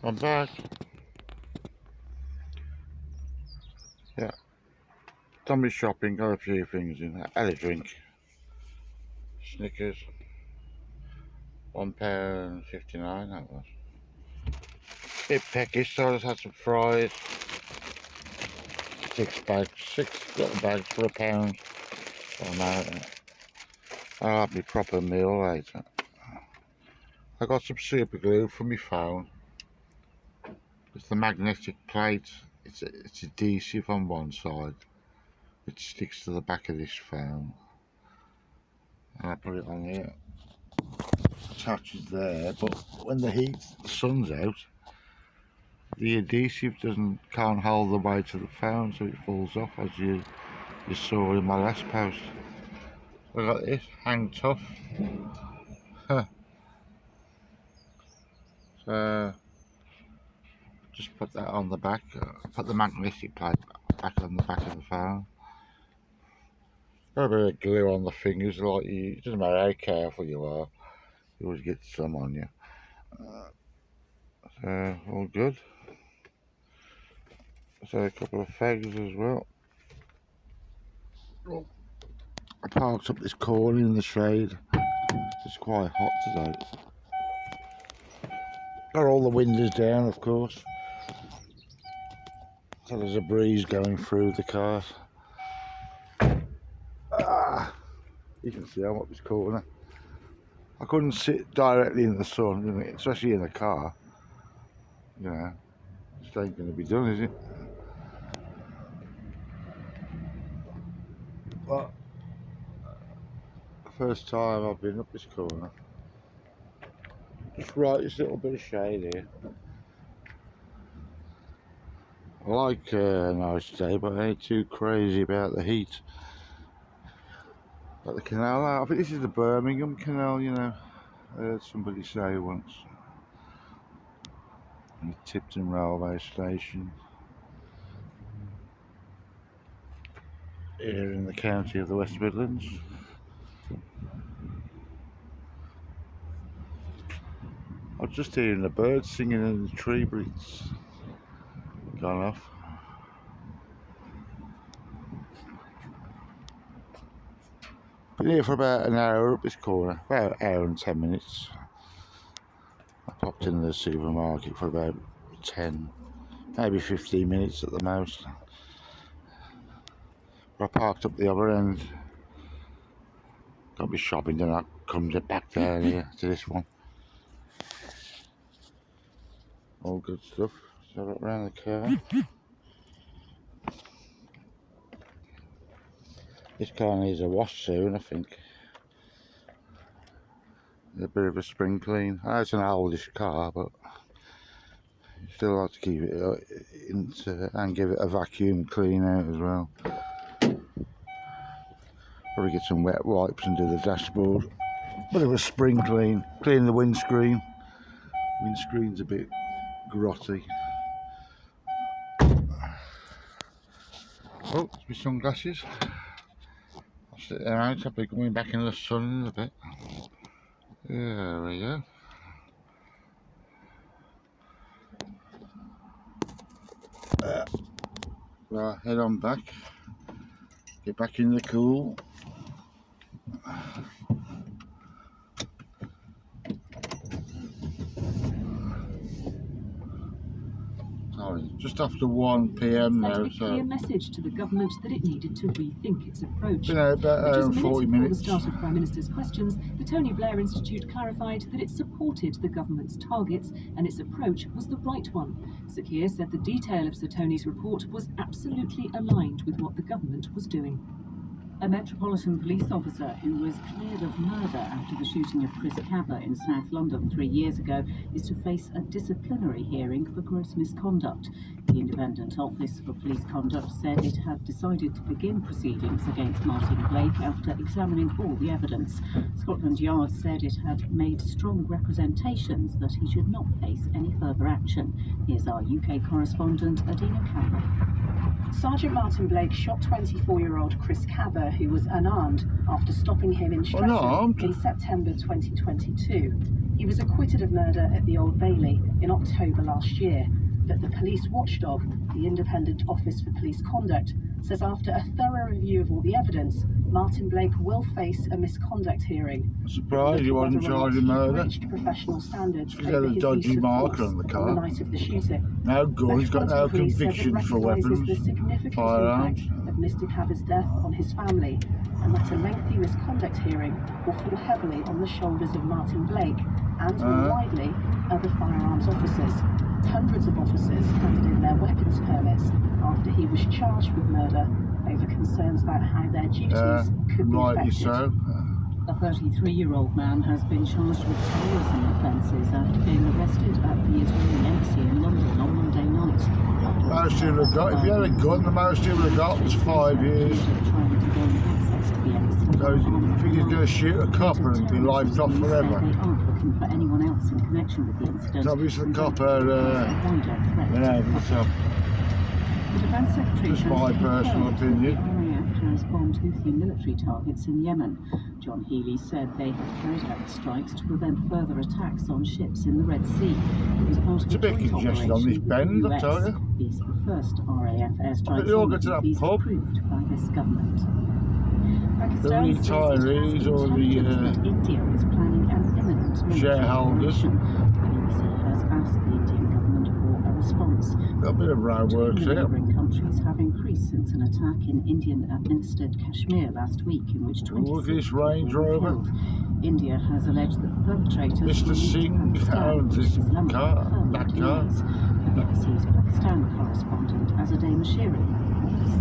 I'm back. Yeah, done my shopping, got a few things in. Had a drink. Snickers, £1.59 that was. Bit peckish, so I just had some fries. 6 little bags for £1. I'm out. I'll have my proper meal later. I got some super glue from my phone. It's the magnetic plate. It's adhesive on one side. It sticks to the back of this phone. And I put it on here. Attaches there, but when the sun's out, the adhesive can't hold the weight of the phone, so it falls off, as you saw in my last post. I got this Hang Tough. So just put that on the back. Put the magnetic plate back on the back of the phone. Got a bit of glue on the fingers, like it doesn't matter how careful you are, you always get some on you. So all good. So a couple of fags as well. I parked up this corner in the shade. It's quite hot today. Got all the windows down, of course, so there's a breeze going through the car. You can see I'm up this corner. I couldn't sit directly in the sun, especially in the car. You know, it ain't going to be done, is it? But the first time I've been up this corner. Just right, this little bit of shade here. I like a nice day, but I ain't too crazy about the heat. Got the canal out. I think this is the Birmingham Canal, you know. I heard somebody say once. And the Tipton Railway Station. Here in the county of the West Midlands. I was just hearing the birds singing and the tree breeze gone off. Been here for about an hour up this corner, about an hour and 10 minutes. I popped in the supermarket for about 10, maybe 15 minutes at the most. But I parked up the other end, got my shopping done, I come back down here to this one. All good stuff. So I got around the car. This car needs a wash soon, I think. A bit of a spring clean. It's an oldish car, but you still like to keep it and give it a vacuum clean out as well. Probably get some wet wipes and do the dashboard. Bit of a spring clean. Clean the windscreen. Windscreen's a bit grotty. Oh, it's my sunglasses. I'll sit there out, I'll be going back in the sun in a bit. There we go. Right, head on back. Get back in the cool. Just after 1 PM now, so a clear message to the government that it needed to rethink its approach. About 40 minutes before the start of Prime Minister's questions, the Tony Blair Institute clarified that it supported the government's targets and its approach was the right one. Sir Keir said the detail of Sir Tony's report was absolutely aligned with what the government was doing. A Metropolitan Police officer who was cleared of murder after the shooting of Chris Cabba in South London 3 years ago is to face a disciplinary hearing for gross misconduct. The Independent Office for Police Conduct said it had decided to begin proceedings against Martin Blake after examining all the evidence. Scotland Yard said it had made strong representations that he should not face any further action. Here's our UK correspondent, Adina Campbell. Sergeant Martin Blake shot 24-year-old Chris Cabba, who was unarmed, after stopping him in Streatham Unarmed? in September 2022. He was acquitted of murder at the Old Bailey in October last year, but the police watchdog, the Independent Office for Police Conduct, says after a thorough review of all the evidence, Martin Blake will face a misconduct hearing. Surprised he wasn't Whether or charged with not he murder. breached professional standards He's got over a his dodgy use of marker force on the on car. the night of the shooting. No good, he's got no Metropolitan Police says it convictions for recognises weapons, the significant firearms. impact of Mr. Cabba's death on his family, and that a lengthy misconduct hearing will fall heavily on the shoulders of Martin Blake and, more widely, other firearms officers. Hundreds of officers handed in their weapons permits after he was charged with murder over concerns about how their duties could be Rightly affected. so. A 33-year-old man has been charged with terrorism offences after being arrested at the Israeli embassy in London on Monday night. Most he would have got, if he had a gun, the most he would have got was 5 years. Trying to gain access to the embassy. So you think he's going to shoot a copper and be lifed off forever? They aren't looking for anyone else in connection with the incident. So obviously the copper, went over the top. The Defence Secretary Just has my confirmed personal that opinion. The RAF has bombed Houthi military targets in Yemen. John Healey said they had carried out strikes to prevent further attacks on ships in the Red Sea. It was part of It's a bit joint congested on this operation with bend, the I US. tell you. It's the first RAF airstrike they all on go to that Houthis pub. approved by this government. The Pakistan says it has retirees or intelligence that India is planning an imminent military shareholders. operation. The BBC has asked the Indian government for a response. Got a bit of road works The here. neighbouring countries have increased since an attack in Indian-administered Kashmir last week, in which 26 Look at this people Range were Rover. killed. India has alleged that the perpetrators Mr. were linked to Singh Pakistan, owns which this Islamabad car, firmly that car. denies. The BBC's Pakistan correspondent Azadeh Mashiri reports.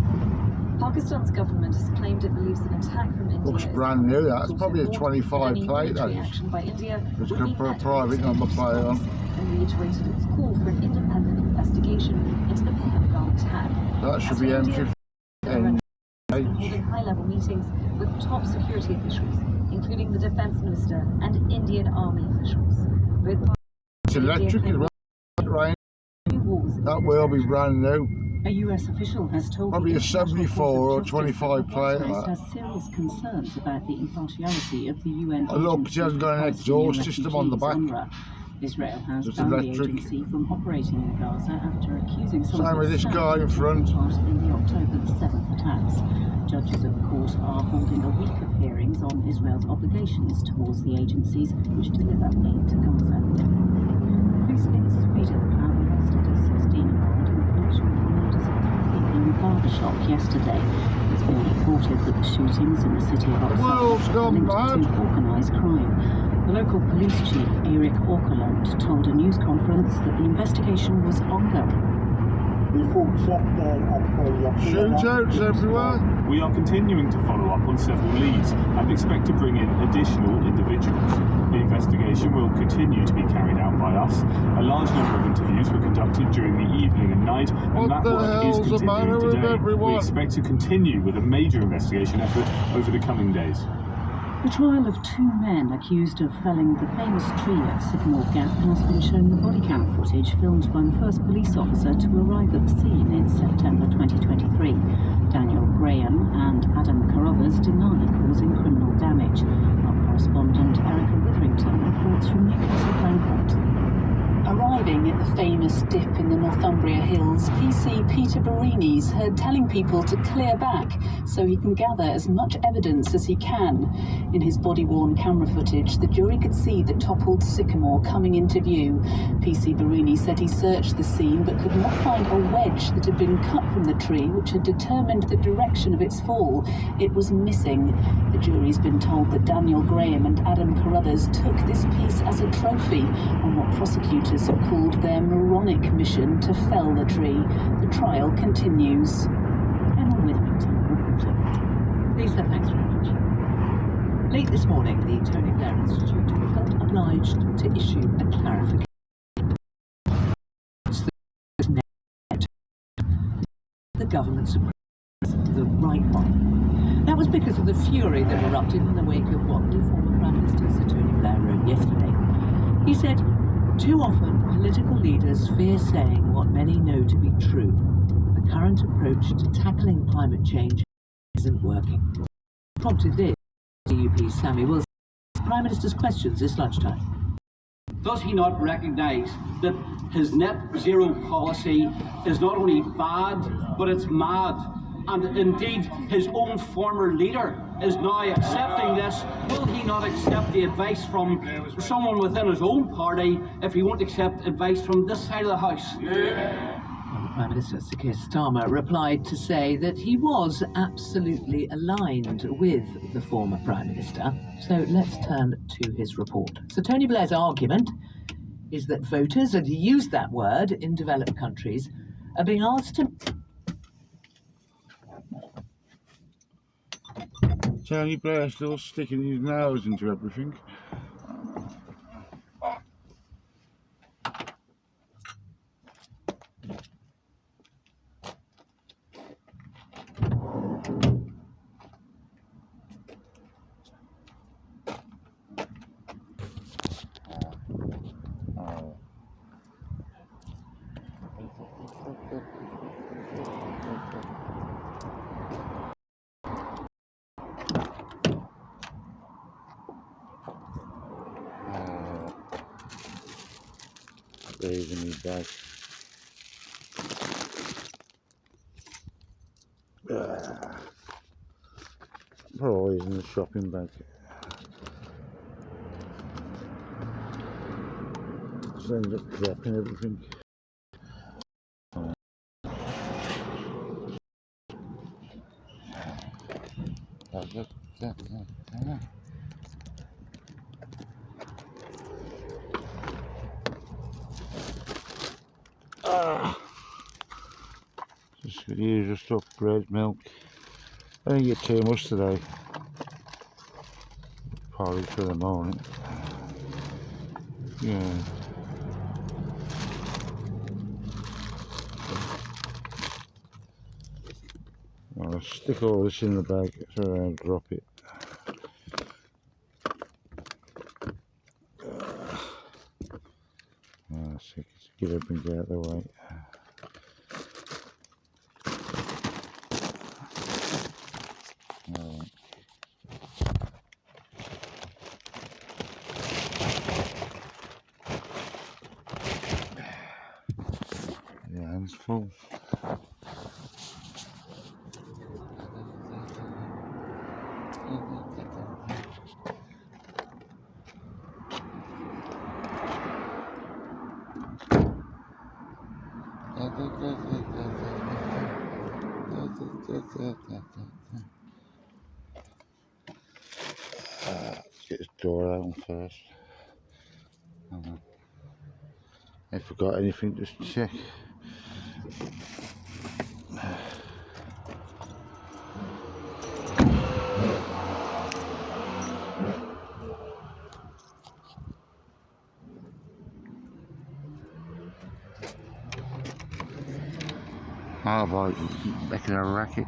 Pakistan's government has claimed it believes an attack from India Looks is brand new, that. It's also probably a warned 25 any plate, that military is. action by India It's would got be a met private with number plate on. response, and reiterated its call for an independent investigation into the Pahalgam attack. That should As be for India, M50. the Red has been holding high-level meetings with top security officials, including the defense minister and Indian army officials. Both parties It's electric as well. Range. wars in That the will be territory. brand new. A US official has told Probably the a International 74 Court or of Justice 25 that plate, Guterres that. has serious concerns about the impartiality of the UN. Oh, look, she hasn't got an agency for exhaust system on the Palestinian back. refugees, UNRWA. Israel has It's banned electric. the agency from operating in Gaza after accusing some Same of with its this staff guy in of taking front. part in the October 7th attacks. Judges of the court are holding a week of hearings on Israel's obligations towards the agencies which deliver aid to Gaza. Police in Sweden have arrested a 16-year-old in connection with the murders of 3 people in a barber shop yesterday. It's been reported that the shootings in the city of world's Uppsala are gone linked to organised crime. The local police chief, Erik Åkerlund, told a news conference that the investigation was ongoing. Shootouts everywhere. We are continuing to follow up on several leads and expect to bring in additional individuals. The investigation will continue to be carried out by us. A large number of interviews were conducted during the evening and night, and What that the work is hell's the matter continuing with today. everyone? We expect to continue with a major investigation effort over the coming days. The trial of 2 men accused of felling the famous tree at Sycamore Gap has been shown the body cam footage filmed by the first police officer to arrive at the scene in September 2023. Daniel Graham and Adam Carruthers deny causing criminal damage. Our correspondent Erica Witherington reports from Newcastle Bancourt. Arriving at the famous dip in the Northumbria Hills, PC Peter Barini's heard telling people to clear back so he can gather as much evidence as he can. In his body-worn camera footage, the jury could see the toppled sycamore coming into view. PC Barini said he searched the scene but could not find a wedge that had been cut from the tree which had determined the direction of its fall. It was missing. The jury's been told that Daniel Graham and Adam Carruthers took this piece as a trophy on what prosecutors have called their moronic mission to fell the tree. The trial continues. Emma Witherington reporting. Lisa, thanks very much. Late this morning, the Tony Blair Institute felt obliged to issue a clarification. The government's approach, the right one. That was because of the fury that erupted in the wake of what the former Prime Minister Sir Tony Blair wrote yesterday. He said, "Too often, political leaders fear saying what many know to be true. The current approach to tackling climate change isn't working. Prompted this, DUP's Sammy Wilson, Prime Minister's questions this lunchtime. Does he not recognise that his net zero policy is not only bad, but it's mad? And indeed, his own former leader is now accepting this. Will he not accept the advice from someone within his own party if he won't accept advice from this side of the House? Prime Minister Sir Keir Starmer replied to say that he was absolutely aligned with the former Prime Minister. So let's turn to his report. So Tony Blair's argument is that voters, and he used that word in developed countries, are being asked to... Tony Blair still sticking his nose into everything. Raising me back. Always in the shopping bag. Just ends up dropping everything. Just usual stuff, bread, milk. I didn't get too much today. Porridge for the morning. Yeah. I'll stick all this in the bag so I don't drop it. So get everything out of the way. Yeah, hands full. Let's get this door out first. If I forgot anything, just check. How about making a racket?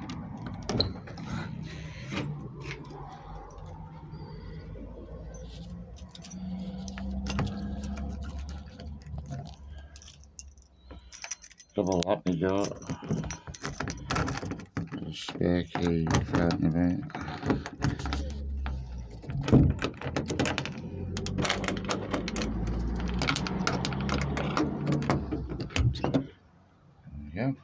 Double up me got. A spare key floating about. There we go.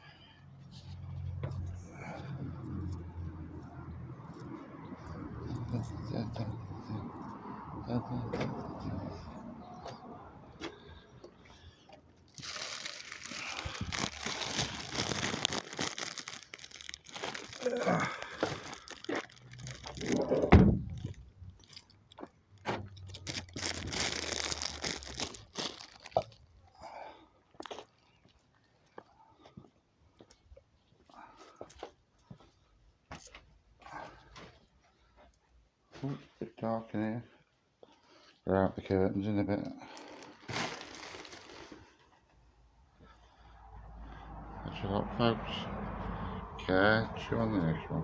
Oh, it's a bit dark in here. Put out the curtains in a bit. That's a lot, folks. Catch you on the next one.